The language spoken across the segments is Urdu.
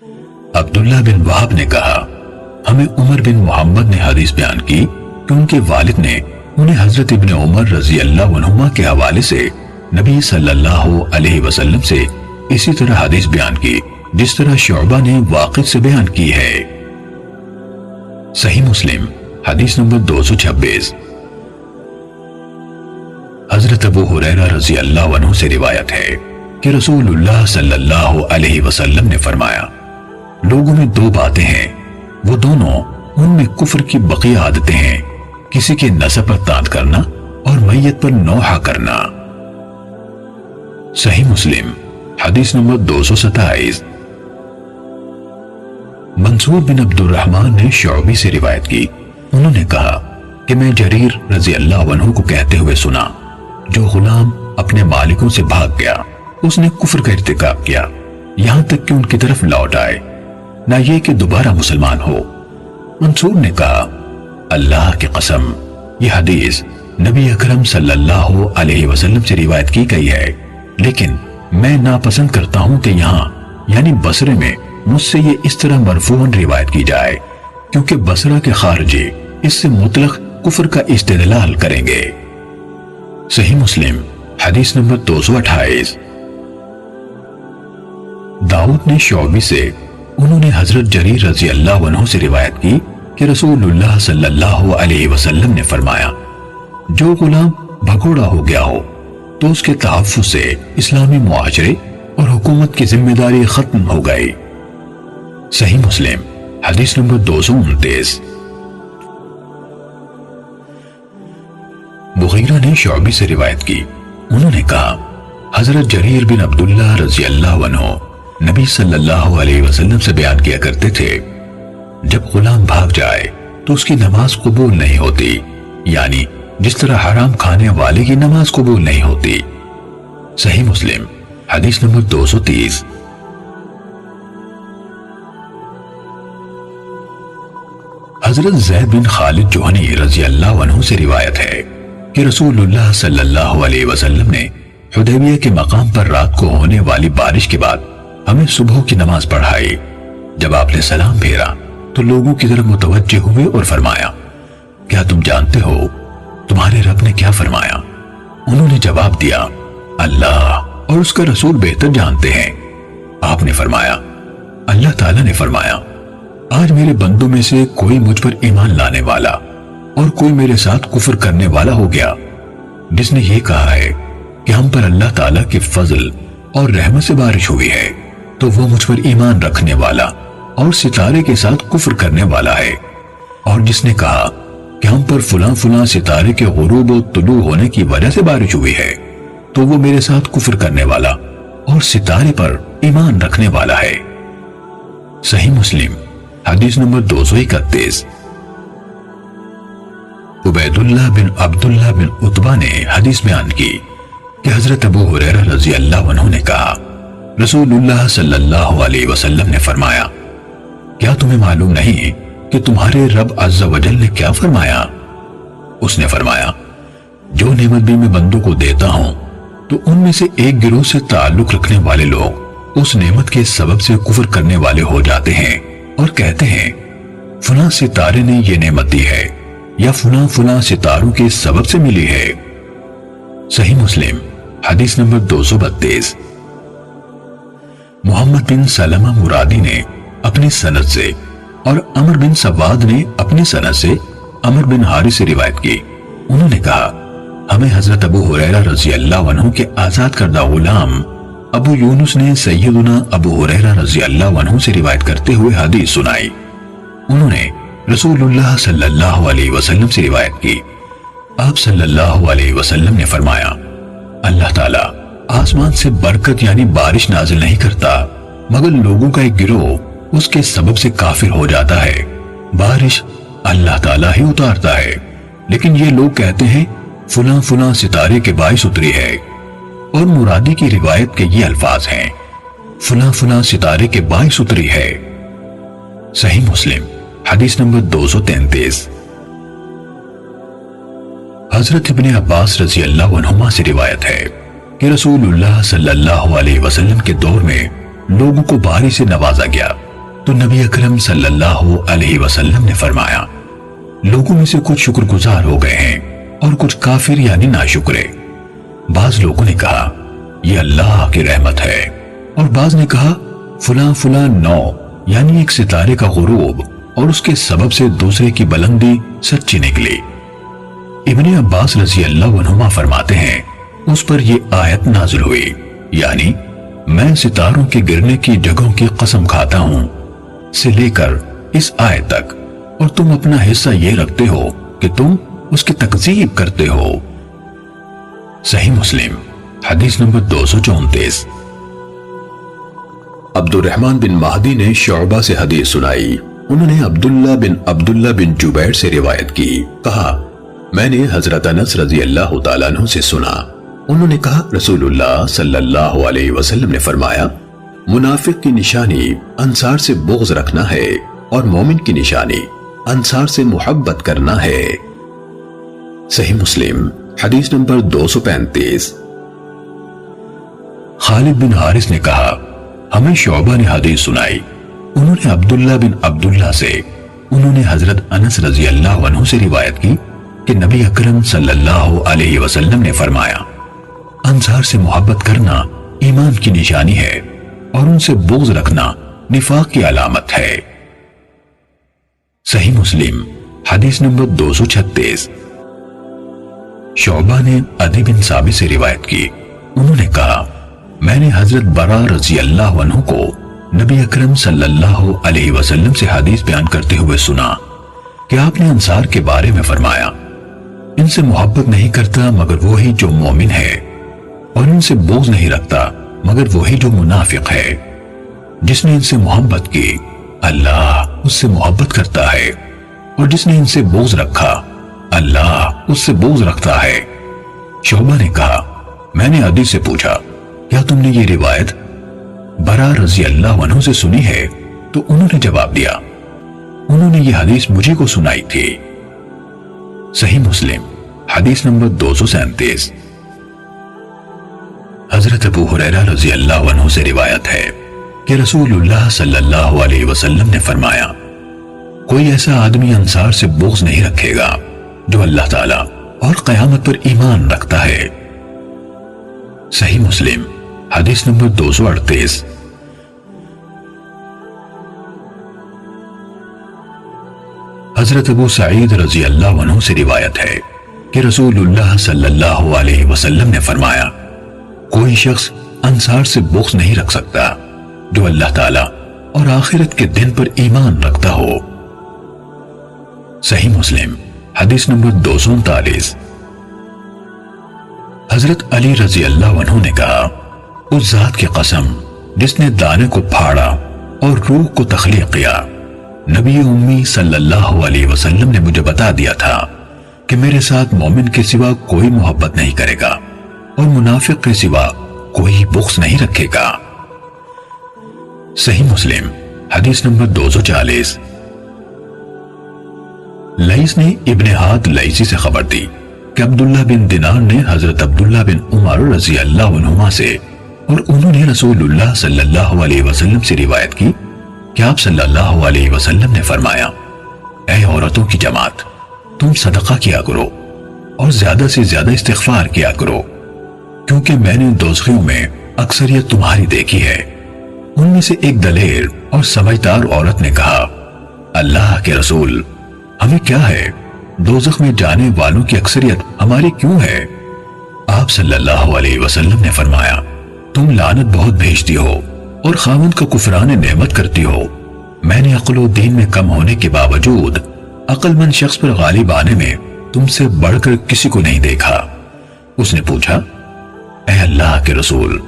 عبداللہ بن وہب نے کہا ہمیں عمر بن محمد نے حدیث بیان کی کہ ان کے والد نے انہیں حضرت ابن عمر رضی اللہ عنہما کے حوالے سے نبی صلی اللہ علیہ وسلم سے اسی طرح حدیث بیان کی جس طرح شعبہ نے واقد سے بیان کی ہے۔ صحیح مسلم حدیث نمبر 226۔ حضرت ابو ہریرہ رضی اللہ عنہ سے روایت ہے کہ رسول اللہ صلی اللہ علیہ وسلم نے فرمایا لوگوں میں دو باتیں ہیں، وہ دونوں ان میں کفر کی بقیہ عادتیں ہیں، کسی کے نسب پر تاند کرنا اور میت پر نوحہ کرنا۔ صحیح مسلم حدیث نمبر 227۔ منصور بن عبد الرحمن نے شعبی سے روایت کی، انہوں نے کہا کہ میں جریر رضی اللہ عنہ کو کہتے ہوئے سنا جو غلام اپنے مالکوں سے بھاگ گیا اس نے کفر کا ارتکاب کیا یہاں تک کہ ان کی طرف لوٹ آئے، نہ یہ کہ دوبارہ مسلمان ہو۔ منصور نے کہا اللہ کی قسم یہ حدیث نبی اکرم صلی اللہ علیہ وسلم سے روایت کی گئی ہے، لیکن میں ناپسند کرتا ہوں کہ یہاں یعنی بصرے میں مجھ سے یہ اس طرح مرفوعاً روایت کی جائے، کیونکہ بصرہ کے خارجی اس سے مطلق کفر کا استدلال کریں گے۔ صحیح مسلم حدیث نمبر 228۔ داؤد نے شعبی سے انہوں نے حضرت جریر رضی اللہ عنہ سے روایت کی کہ رسول اللہ صلی اللہ علیہ وسلم نے فرمایا جو غلام بھگوڑا ہو گیا ہو تو اس کے تحفظ سے اسلامی معاشرے اور حکومت کی ذمہ داری ختم ہو گئی۔ صحیح مسلم حدیث نمبر 229۔ مغیرہ نے شعبی سے روایت کی، انہوں نے کہا حضرت جریر بن عبداللہ رضی اللہ عنہ نبی صلی اللہ علیہ وسلم سے بیان کیا کرتے تھے جب غلام بھاگ جائے تو اس کی نماز قبول نہیں ہوتی، یعنی جس طرح حرام کھانے والے کی نماز قبول نہیں ہوتی۔ صحیح مسلم حدیث نمبر 230۔ حضرت زید بن خالد جوہنی رضی اللہ عنہ سے روایت ہے کہ رسول اللہ صلی اللہ علیہ وسلم نے حدیبیہ کے مقام پر رات کو ہونے والی بارش کے بعد ہمیں صبح کی نماز پڑھائی۔ جب آپ نے سلام پھیرا تو لوگوں کی طرف متوجہ ہوئے اور فرمایا کیا تم جانتے ہو تمہارے رب نے کیا فرمایا؟ انہوں نے جواب دیا اللہ اور اس کا رسول بہتر جانتے ہیں۔ آپ نے فرمایا اللہ تعالیٰ نے فرمایا آج میرے بندوں میں سے کوئی مجھ پر ایمان لانے والا اور کوئی میرے ساتھ کفر کرنے والا ہو گیا جس نے یہ کہا ہے کہ ہم پر اللہ تعالیٰ کے فضل اور رحمت سے بارش ہوئی ہے تو وہ مجھ پر ایمان رکھنے والا اور ستارے کے ساتھ کفر کرنے والا ہے، اور جس نے کہا کہ ہم پر فلاں فلاں ستارے کے غروب و طلوع ہونے کی وجہ سے بارش ہوئی ہے تو وہ میرے ساتھ کفر کرنے والا اور ستارے پر ایمان رکھنے والا ہے۔ صحیح مسلم حدیث نمبر 231۔ عبیداللہ بن عبداللہ بن عتبہ نے حدیث بیان کی کہ حضرت ابو ہریرہ رضی اللہ عنہ نے کہا رسول اللہ صلی اللہ علیہ وسلم نے فرمایا کیا تمہیں معلوم نہیں کہ تمہارے رب عز و جل نے کیا فرمایا؟ اس نے فرمایا جو نعمت بھی میں بندوں کو دیتا ہوں تو ان میں سے ایک گروہ سے تعلق رکھنے والے لوگ اس نعمت کے سبب سے کفر کرنے والے ہو جاتے ہیں اور کہتے ہیں فلاں ستارے نے یہ نعمت دی ہے یا فلاں فلاں ستاروں کے سبب سے ملی ہے۔ صحیح مسلم حدیث نمبر 232۔ محمد بن سلمہ مرادی نے اپنی سند سے اور عمر بن سواد نے اپنی سند سے عمر بن حارث سے روایت کی، انہوں نے کہا ہمیں حضرت ابو ہریرہ رضی اللہ عنہ کے آزاد کردہ غلام ابو یونس نے سیدنا ابو ہریرہ رضی اللہ عنہ سے روایت کرتے ہوئے حدیث سنائی۔ انہوں نے رسول اللہ صلی اللہ علیہ وسلم سے روایت کی، آپ صلی اللہ علیہ وسلم نے فرمایا اللہ تعالیٰ آسمان سے برکت یعنی بارش نازل نہیں کرتا مگر لوگوں کا ایک گروہ اس کے سبب سے کافر ہو جاتا ہے، بارش اللہ تعالیٰ ہی اتارتا ہے لیکن یہ لوگ کہتے ہیں فلاں فلاں ستارے کے باعث اتری ہے، اور مرادی کی روایت کے یہ الفاظ ہیں فلاں فلاں ستارے کے باعث اتری ہے۔ صحیح مسلم حدیث نمبر 233۔ حضرت ابن عباس رضی اللہ عنہما سے روایت ہے کہ رسول اللہ صلی اللہ علیہ وسلم کے دور میں لوگوں کو بارش سے نوازا گیا تو نبی اکرم صلی اللہ علیہ وسلم نے فرمایا لوگوں میں سے کچھ شکر گزار ہو گئے ہیں اور کچھ کافر یعنی ناشکرے۔ بعض لوگوں نے کہا یہ اللہ کی رحمت ہے، اور بعض نے کہا فلاں فلاں نو یعنی ایک ستارے کا غروب اور اس کے سبب سے دوسرے کی بلندی سچی نکلی۔ ابن عباس رضی اللہ عنہما فرماتے ہیں اس پر یہ آیت نازل ہوئی، یعنی میں ستاروں کے گرنے کی جگہوں کی قسم کھاتا ہوں سے لے کر اس آیت تک، اور تم اپنا حصہ یہ رکھتے ہو کہ تم اس کی تکذیب کرتے ہو۔ صحیح مسلم حدیث نمبر 234۔ عبد الرحمن بن مہدی نے شعبہ سے حدیث سنائی، انہوں نے عبداللہ بن جبیر سے روایت کی، کہا میں نے حضرت انس رضی اللہ تعالیٰ عنہ سے سنا، انہوں نے کہا رسول اللہ صلی اللہ علیہ وسلم نے فرمایا منافق کی نشانی انصار سے بغض رکھنا ہے اور مومن کی نشانی انصار سے محبت کرنا ہے۔ صحیح مسلم حدیث نمبر 235۔ خالد بن حارث نے کہا ہمیں شعبہ نے حدیث سنائی، انہوں نے عبداللہ بن عبداللہ سے، انہوں نے حضرت انس رضی اللہ عنہ سے روایت کی کہ نبی اکرم صلی اللہ علیہ وسلم نے فرمایا انصار سے محبت کرنا ایمان کی نشانی ہے اور ان سے بغض رکھنا نفاق کی علامت ہے۔ صحیح مسلم حدیث نمبر 236۔ شعبہ نے عدی بن ثابت سے روایت کی، انہوں نے کہا میں نے حضرت برا رضی اللہ عنہ کو نبی اکرم صلی اللہ علیہ وسلم سے حدیث بیان کرتے ہوئے سنا کہ آپ نے انصار کے بارے میں فرمایا ان سے محبت نہیں کرتا مگر وہی جو مومن ہے، اور ان سے بغض نہیں رکھتا مگر وہی جو منافق ہے۔ جس نے ان سے محبت کی اللہ اس سے محبت کرتا ہے، اور جس نے ان سے بغض رکھا اللہ اس سے بغض رکھتا ہے۔ شعبہ نے کہا میں نے عدی سے پوچھا کیا تم نے یہ روایت برا رضی اللہ عنہ سے سنی ہے؟ تو انہوں نے جواب دیا انہوں نے یہ حدیث مجھے کو سنائی تھی۔ صحیح مسلم حدیث نمبر 237۔ حضرت ابو ہریرہ رضی اللہ عنہ سے روایت ہے کہ رسول اللہ صلی اللہ علیہ وسلم نے فرمایا کوئی ایسا آدمی انصار سے بغض نہیں رکھے گا جو اللہ تعالیٰ اور قیامت پر ایمان رکھتا ہے۔ صحیح مسلم حدیث نمبر 238۔ حضرت ابو سعید رضی اللہ عنہ سے روایت ہے کہ رسول اللہ صلی اللہ علیہ وسلم نے فرمایا کوئی شخص انصار سے بغض نہیں رکھ سکتا جو اللہ تعالیٰ اور آخرت کے دن پر ایمان رکھتا ہو۔ صحیح مسلم حدیث نمبر 239۔ حضرت علی رضی اللہ عنہ نے کہا اس ذات کی قسم جس نے دانے کو پھاڑا اور روح کو تخلیق کیا، نبی امی صلی اللہ علیہ وسلم نے مجھے بتا دیا تھا کہ میرے ساتھ مومن کے سوا کوئی محبت نہیں کرے گا اور منافق کے سوا کوئی بغض نہیں رکھے گا۔ صحیح مسلم حدیث نمبر 240۔ لیث نے ابن ہاد لیثی سے خبر دی کہ عبداللہ بن دینار نے حضرت عبداللہ بن عمر رضی اللہ عنہما سے اور انہوں نے رسول اللہ صلی اللہ علیہ وسلم سے روایت کی کہ آپ صلی اللہ علیہ وسلم نے فرمایا اے عورتوں کی جماعت تم صدقہ کیا کرو اور زیادہ سے زیادہ استغفار کیا کرو، کیونکہ میں نے دوزخیوں میں اکثریت تمہاری دیکھی ہے۔ ان میں سے ایک دلیر اور سمجھدار عورت نے کہا اللہ کے رسول ہمیں کیا ہے، دوزخ میں جانے والوں کی اکثریت ہماری کیوں ہے؟ آپ صلی اللہ علیہ وسلم نے فرمایا تم لعنت بہت بھیجتی ہو اور خاوند کا کفران نعمت کرتی ہو۔ میں نے عقل و دین میں کم ہونے کے باوجود عقل مند شخص پر غالب آنے میں تم سے بڑھ کر کسی کو نہیں دیکھا۔ اس نے پوچھا اے اللہ کے رسول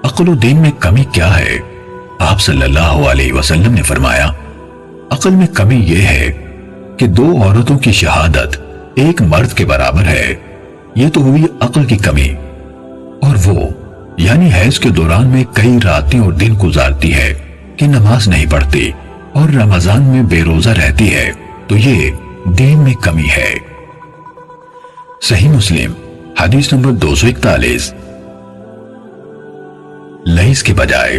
عقل و دین میں کمی کیا ہے؟ آپ صلی اللہ علیہ وسلم نے فرمایا عقل میں کمی یہ ہے کہ دو عورتوں کی شہادت ایک مرد کے برابر ہے، یہ تو ہوئی عقل کی کمی۔ اور وہ یعنی حیض کے دوران میں کئی راتیں اور دن گزارتی ہے کہ نماز نہیں پڑھتی اور رمضان میں بے روزہ رہتی ہے، تو یہ دین میں کمی ہے۔ صحیح مسلم حدیث نمبر 241۔ لیث کے بجائے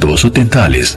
243।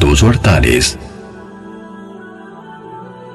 248।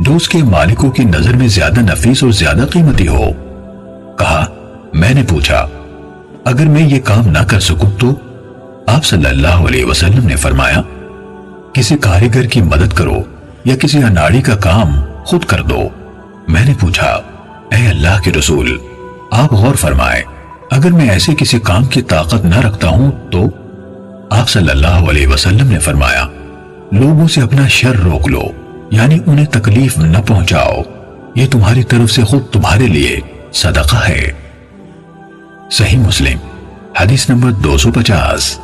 جو اس کے مالکوں کی نظر میں زیادہ نفیس اور زیادہ قیمتی ہو؟ کہا میں نے پوچھا اگر میں یہ کام نہ کر سکوں تو؟ آپ صلی اللہ علیہ وسلم نے فرمایا کسی کاریگر کی مدد کرو یا کسی اناڑی کا کام خود کر دو۔ میں نے پوچھا اے اللہ کے رسول آپ غور فرمائے اگر میں ایسے کسی کام کی طاقت نہ رکھتا ہوں تو؟ آپ صلی اللہ علیہ وسلم نے فرمایا لوگوں سے اپنا شر روک لو، یعنی انہیں تکلیف نہ پہنچاؤ، یہ تمہاری طرف سے خود تمہارے لیے صدقہ ہے۔ صحیح مسلم حدیث نمبر 250۔